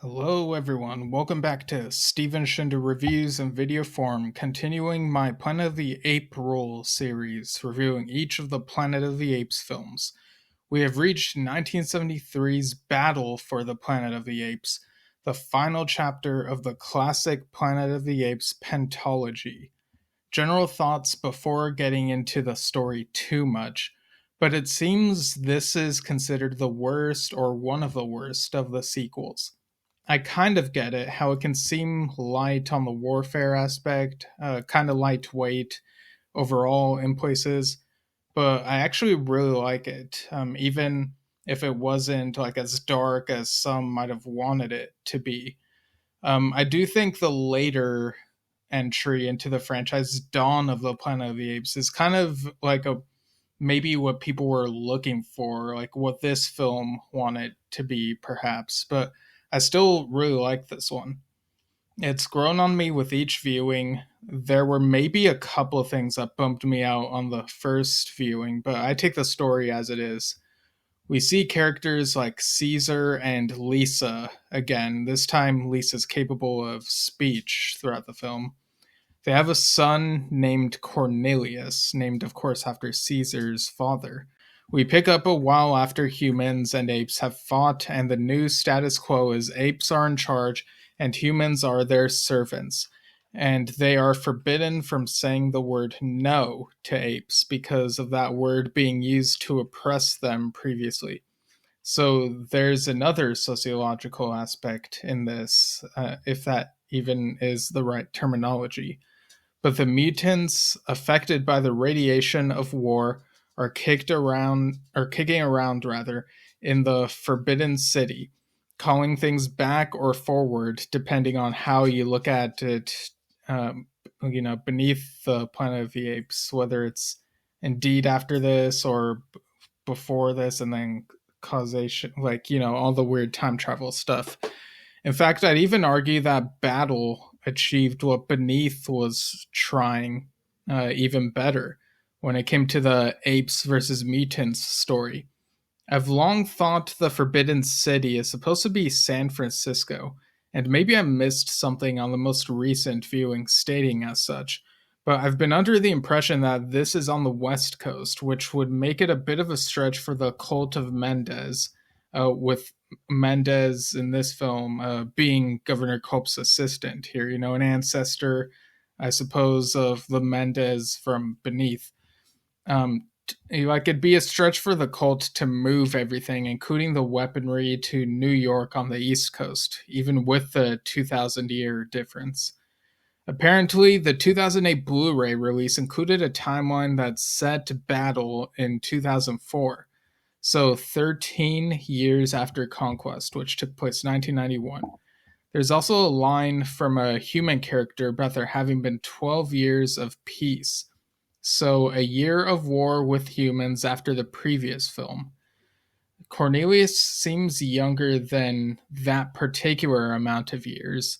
Hello everyone, welcome back to Steven Shinder Reviews in video form, continuing my Planet of the Ape Rule series, reviewing each of the Planet of the Apes films. We have reached 1973's Battle for the Planet of the Apes, the final chapter of the classic Planet of the Apes pantology. General thoughts before getting into the story too much, but it seems this is considered the worst or one of the worst of the sequels. I kind of get it, how it can seem light on the warfare aspect, kind of lightweight overall in places, but I actually really like it, even if it wasn't like as dark as some might have wanted it to be. I do think the later entry into the franchise, Dawn of the Planet of the Apes, is kind of like a maybe what people were looking for, like what this film wanted to be, perhaps. But I still really like this one. It's grown on me with each viewing. There were maybe a couple of things that bumped me out on the first viewing, but I take the story as it is. We see characters like Caesar and Lisa again. This time, Lisa's capable of speech throughout the film. They have a son named Cornelius, named, of course, after Caesar's father. We pick up a while after humans and apes have fought, and the new status quo is apes are in charge and humans are their servants. And they are forbidden from saying the word no to apes because of that word being used to oppress them previously. So there's another sociological aspect in this, if that even is the right terminology. But the mutants affected by the radiation of war are kicking around rather in the Forbidden City, calling things back or forward depending on how you look at it. Beneath the Planet of the Apes, whether it's indeed after this or before this, and then causation, all the weird time travel stuff. In fact, I'd even argue that Battle achieved what Beneath was trying even better when it came to the apes versus mutants story. I've long thought the Forbidden City is supposed to be San Francisco, and maybe I missed something on the most recent viewing stating as such, but I've been under the impression that this is on the West Coast, which would make it a bit of a stretch for the cult of Mendez, with Mendez in this film being Governor Culp's assistant here, an ancestor, I suppose, of the Mendez from Beneath. It'd be a stretch for the cult to move everything, including the weaponry, to New York on the East Coast, even with the 2,000-year difference. Apparently, the 2008 Blu-ray release included a timeline that set Battle in 2004, so 13 years after Conquest, which took place 1991. There's also a line from a human character about there having been 12 years of peace, so a year of war with humans after the previous film. Cornelius seems younger than that particular amount of years,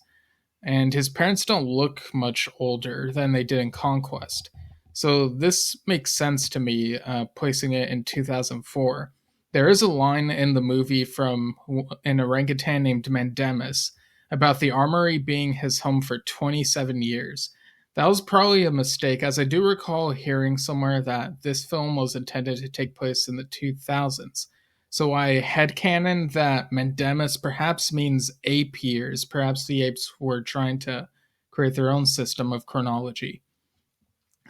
and his parents don't look much older than they did in Conquest. So this makes sense to me, placing it in 2004. There is a line in the movie from an orangutan named Mandemus about the armory being his home for 27 years. That was probably a mistake, as I do recall hearing somewhere that this film was intended to take place in the 2000s. So I headcanon that Mandemus perhaps means ape years. Perhaps the apes were trying to create their own system of chronology.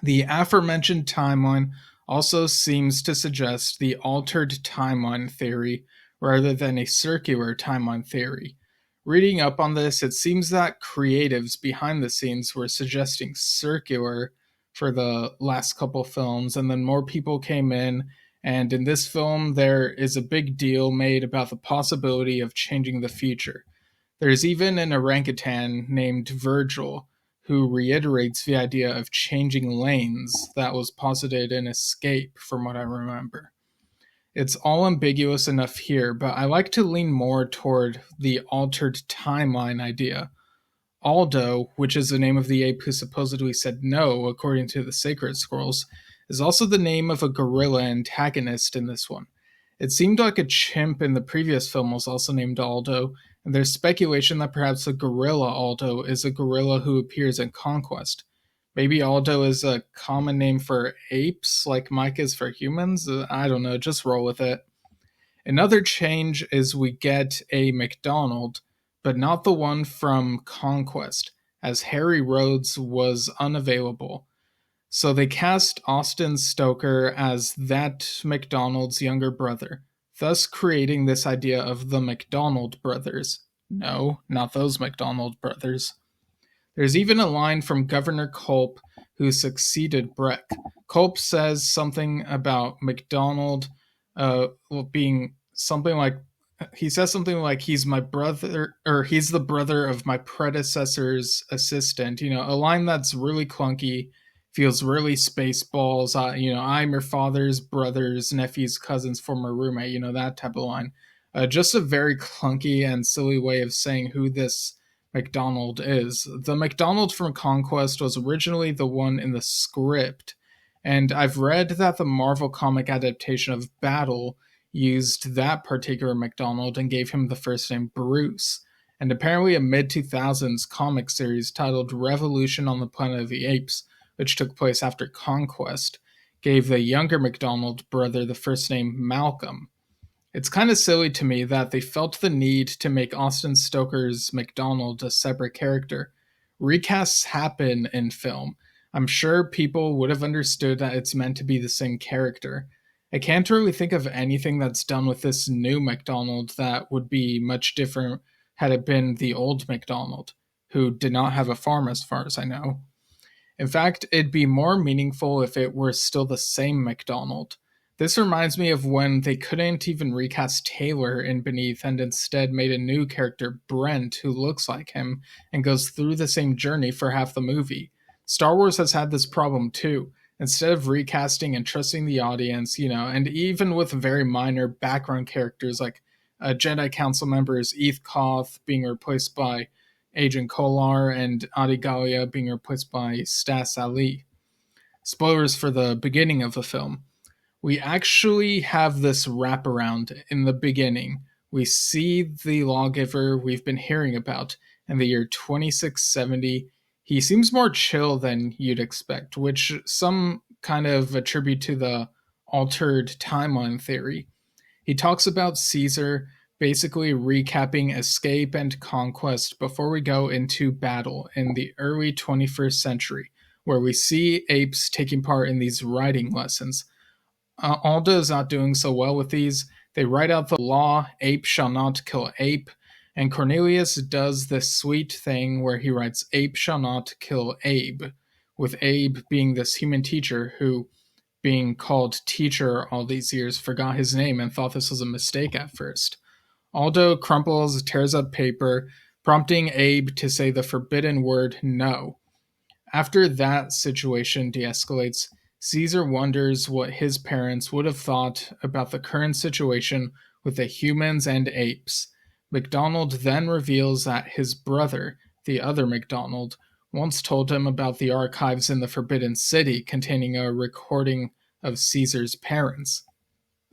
The aforementioned timeline also seems to suggest the altered timeline theory rather than a circular timeline theory. Reading up on this, it seems that creatives behind the scenes were suggesting circular for the last couple films, and then more people came in. And in this film, there is a big deal made about the possibility of changing the future. There's even an orangutan named Virgil who reiterates the idea of changing lanes that was posited in Escape, from what I remember. It's all ambiguous enough here, but I like to lean more toward the altered timeline idea. Aldo, which is the name of the ape who supposedly said no, according to the Sacred Scrolls, is also the name of a gorilla antagonist in this one. It seemed like a chimp in the previous film was also named Aldo, and there's speculation that perhaps the gorilla Aldo is a gorilla who appears in Conquest. Maybe Aldo is a common name for apes, like Mike is for humans? I don't know, just roll with it. Another change is we get a McDonald, but not the one from Conquest, as Harry Rhodes was unavailable. So they cast Austin Stoker as that McDonald's younger brother, thus creating this idea of the McDonald brothers. No, not those McDonald brothers. There's even a line from Governor Culp, who succeeded Breck. Culp says something about McDonald being something like, he says something like he's my brother, or he's the brother of my predecessor's assistant. A line that's really clunky, feels really Spaceballs. I'm your father's brother's nephew's cousin's former roommate. That type of line. Just a very clunky and silly way of saying who this McDonald is. The McDonald from Conquest was originally the one in the script, and I've read that the Marvel comic adaptation of Battle used that particular McDonald and gave him the first name Bruce. And apparently a mid-2000s comic series titled Revolution on the Planet of the Apes, which took place after Conquest, gave the younger McDonald brother the first name Malcolm. It's kind of silly to me that they felt the need to make Austin Stoker's McDonald a separate character. Recasts happen in film. I'm sure people would have understood that it's meant to be the same character. I can't really think of anything that's done with this new McDonald that would be much different had it been the old McDonald, who did not have a farm as far as I know. In fact, it'd be more meaningful if it were still the same McDonald. This reminds me of when they couldn't even recast Taylor in Beneath and instead made a new character, Brent, who looks like him and goes through the same journey for half the movie. Star Wars has had this problem too. Instead of recasting and trusting the audience, and even with very minor background characters like Jedi Council members Eth Koth being replaced by Agent Kolar and Adi Gallia being replaced by Stas Ali. Spoilers for the beginning of the film. We actually have this wraparound in the beginning. We see the lawgiver we've been hearing about in the year 2670. He seems more chill than you'd expect, which some kind of attribute to the altered timeline theory. He talks about Caesar basically recapping escape and conquest before we go into battle in the early 21st century, where we see apes taking part in these writing lessons. Alda is not doing so well with these. They write out the law, ape shall not kill ape, and Cornelius does this sweet thing where he writes ape shall not kill Abe, with Abe being this human teacher who, being called teacher all these years, forgot his name and thought this was a mistake at first. Aldo crumples, tears up paper, prompting Abe to say the forbidden word no. After that situation de-escalates, Caesar wonders what his parents would have thought about the current situation with the humans and apes. McDonald then reveals that his brother, the other McDonald, once told him about the archives in the Forbidden City containing a recording of Caesar's parents.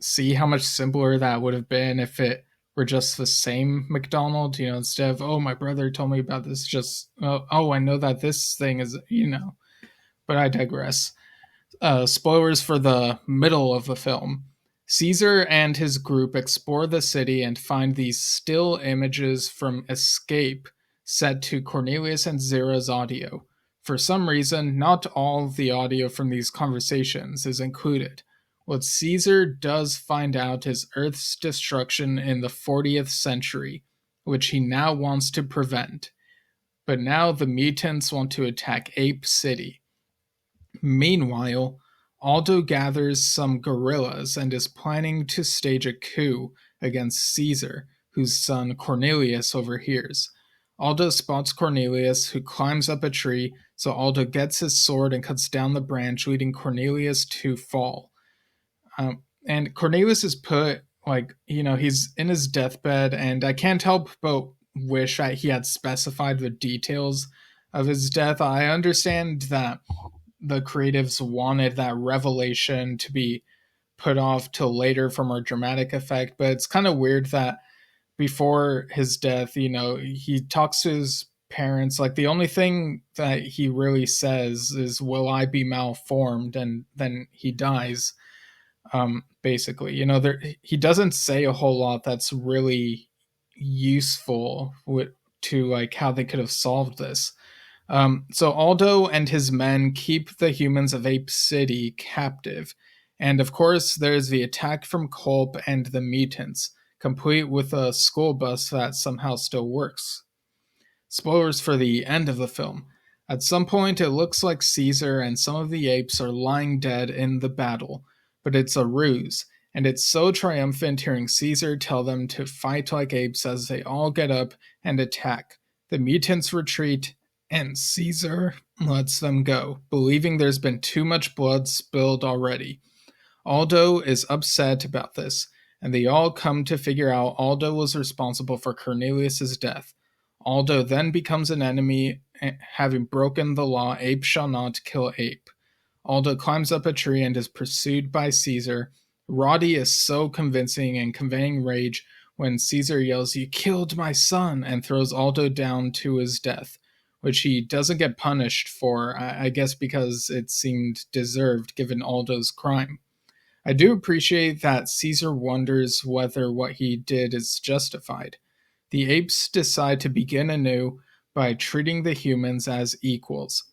See how much simpler that would have been if it were just the same McDonald, instead of, oh, my brother told me about this, just, oh, I know that this thing is, But I digress. Spoilers for the middle of the film. Caesar and his group explore the city and find these still images from Escape set to Cornelius and Zira's audio. For some reason, not all the audio from these conversations is included. What Caesar does find out is Earth's destruction in the 40th century, which he now wants to prevent. But now the mutants want to attack Ape City. Meanwhile, Aldo gathers some guerrillas and is planning to stage a coup against Caesar, whose son Cornelius overhears. Aldo spots Cornelius, who climbs up a tree, so Aldo gets his sword and cuts down the branch, leading Cornelius to fall. And Cornelius is put, he's in his deathbed, and I can't help but wish that he had specified the details of his death. I understand that the creatives wanted that revelation to be put off till later for more dramatic effect, but it's kind of weird that before his death, he talks to his parents. Like, the only thing that he really says is, "Will I be malformed?" And then he dies. Basically, he doesn't say a whole lot that's really useful to like how they could have solved this. So Aldo and his men keep the humans of Ape City captive. And of course, there's the attack from Culp and the mutants, complete with a school bus that somehow still works. Spoilers for the end of the film. At some point, it looks like Caesar and some of the apes are lying dead in the battle, but it's a ruse, and it's so triumphant hearing Caesar tell them to fight like apes as they all get up and attack. The mutants retreat, and Caesar lets them go, believing there's been too much blood spilled already. Aldo is upset about this, and they all come to figure out Aldo was responsible for Cornelius's death. Aldo then becomes an enemy, having broken the law, ape shall not kill ape. Aldo climbs up a tree and is pursued by Caesar. Roddy is so convincing and conveying rage when Caesar yells, "You killed my son," and throws Aldo down to his death, which he doesn't get punished for, I guess because it seemed deserved given Aldo's crime. I do appreciate that Caesar wonders whether what he did is justified. The apes decide to begin anew by treating the humans as equals.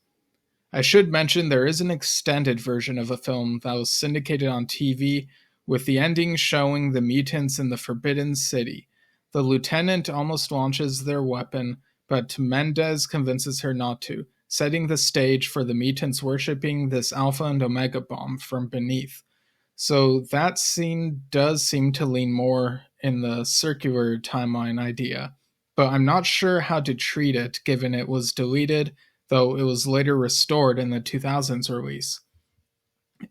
I should mention there is an extended version of a film that was syndicated on TV, with the ending showing the mutants in the Forbidden City. The lieutenant almost launches their weapon, but Mendez convinces her not to, setting the stage for the mutants worshipping this Alpha and Omega bomb from beneath. So that scene does seem to lean more in the circular timeline idea, but I'm not sure how to treat it given it was deleted, though it was later restored in the 2000s release.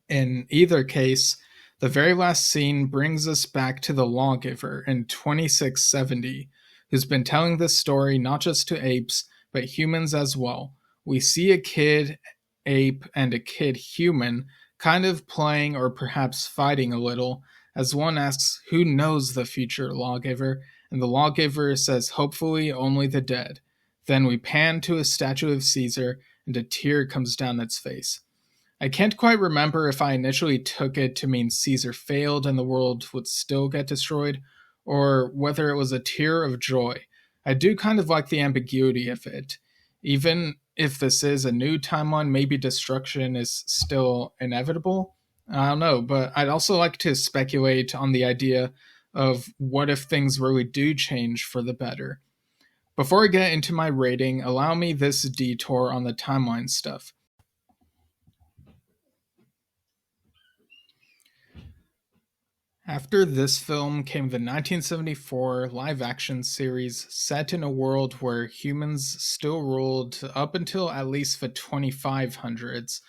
In either case, the very last scene brings us back to the lawgiver in 2670, who's been telling this story not just to apes, but humans as well. We see a kid ape and a kid human kind of playing or perhaps fighting a little, as one asks, "Who knows the future, lawgiver?" And the lawgiver says, "Hopefully only the dead." Then we pan to a statue of Caesar, and a tear comes down its face. I can't quite remember if I initially took it to mean Caesar failed and the world would still get destroyed, or whether it was a tear of joy. I do kind of like the ambiguity of it. Even if this is a new timeline, maybe destruction is still inevitable. I don't know, but I'd also like to speculate on the idea of what if things really do change for the better. Before I get into my rating, allow me this detour on the timeline stuff. After this film came the 1974 live action series set in a world where humans still ruled up until at least the 2500s,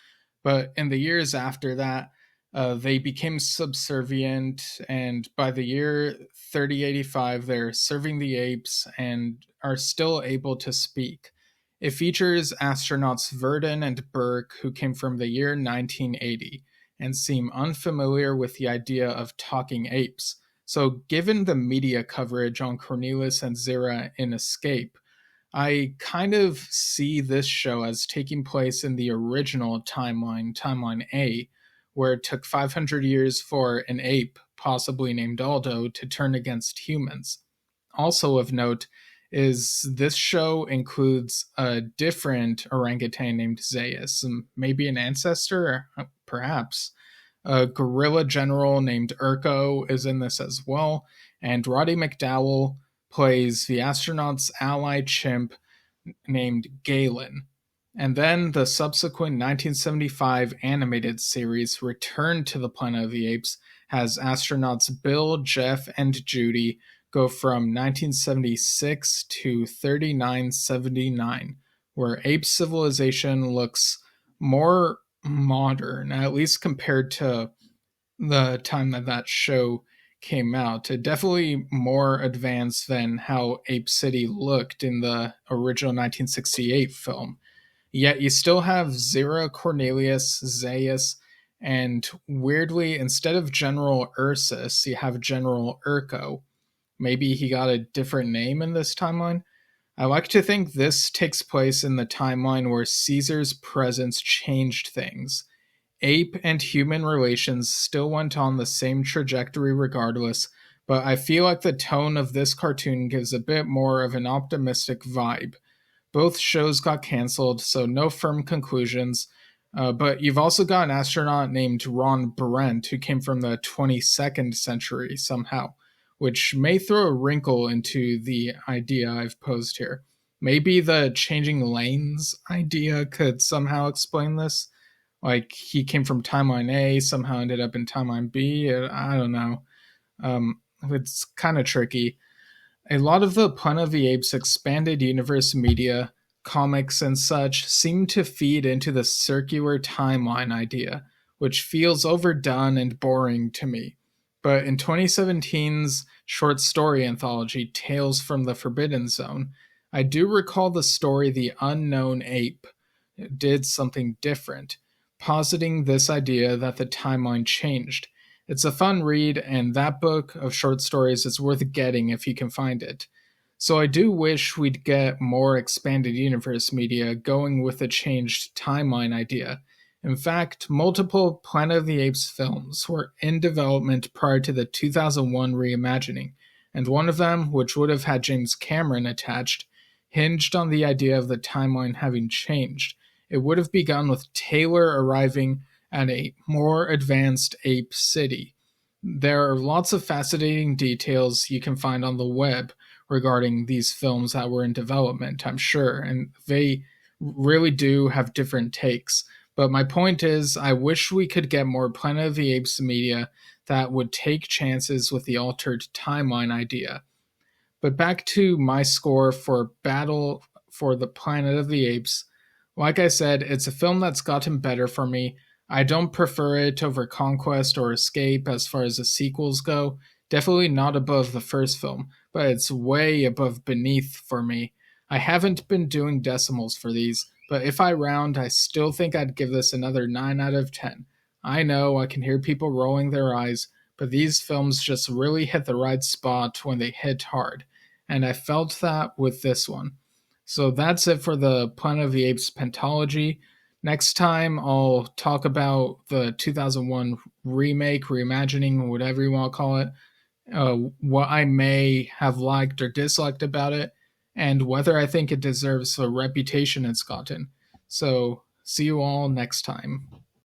but in the years after that, they became subservient, and by the year 3085, they're serving the apes and are still able to speak. It features astronauts Verdon and Burke, who came from the year 1980 and seem unfamiliar with the idea of talking apes. So, given the media coverage on Cornelius and Zira in Escape, I kind of see this show as taking place in the original timeline, Timeline A, where it took 500 years for an ape, possibly named Aldo, to turn against humans. Also of note is this show includes a different orangutan named Zaius, maybe an ancestor, perhaps. A guerrilla general named Urko is in this as well, and Roddy McDowell plays the astronaut's ally chimp named Galen. And then the subsequent 1975 animated series Return to the Planet of the Apes has astronauts Bill, Jeff, and Judy go from 1976 to 3979, where ape civilization looks more modern, at least compared to the time that show came out. It definitely more advanced than how Ape City looked in the original 1968 film. Yet you still have Zira, Cornelius, Zaius, and weirdly, instead of General Ursus, you have General Urko. maybe he got a different name in this timeline. I like to think this takes place in the timeline where Caesar's presence changed things. Ape and human relations still went on the same trajectory regardless, but I feel like the tone of this cartoon gives a bit more of an optimistic vibe. Both shows got canceled, so no firm conclusions. But you've also got an astronaut named Ron Brent who came from the 22nd century somehow, which may throw a wrinkle into the idea I've posed here. Maybe the changing lanes idea could somehow explain this. Like he came from timeline A, somehow ended up in timeline B. I don't know. It's kind of tricky. A lot of the Planet of the Apes expanded universe media, comics, and such seem to feed into the circular timeline idea, which feels overdone and boring to me. But in 2017's short story anthology, Tales from the Forbidden Zone, I do recall the story The Unknown Ape did something different, positing this idea that the timeline changed. It's a fun read, and that book of short stories is worth getting if you can find it. So I do wish we'd get more expanded universe media going with the changed timeline idea. In fact, multiple Planet of the Apes films were in development prior to the 2001 reimagining, and one of them, which would have had James Cameron attached, hinged on the idea of the timeline having changed. It would have begun with Taylor arriving at a more advanced ape city. There are lots of fascinating details you can find on the web regarding these films that were in development, I'm sure, and they really do have different takes. But my point is, I wish we could get more Planet of the Apes media that would take chances with the altered timeline idea. But back to my score for Battle for the Planet of the Apes. Like I said, it's a film that's gotten better for me. I don't prefer it over Conquest or Escape as far as the sequels go. Definitely not above the first film, but it's way above beneath for me. I haven't been doing decimals for these, but if I round, I still think I'd give this another 9 out of 10. I know I can hear people rolling their eyes, but these films just really hit the right spot when they hit hard, and I felt that with this one. So that's it for the Planet of the Apes Pantology. Next time, I'll talk about the 2001 remake, reimagining, whatever you want to call it, what I may have liked or disliked about it, and whether I think it deserves the reputation it's gotten. So, see you all next time.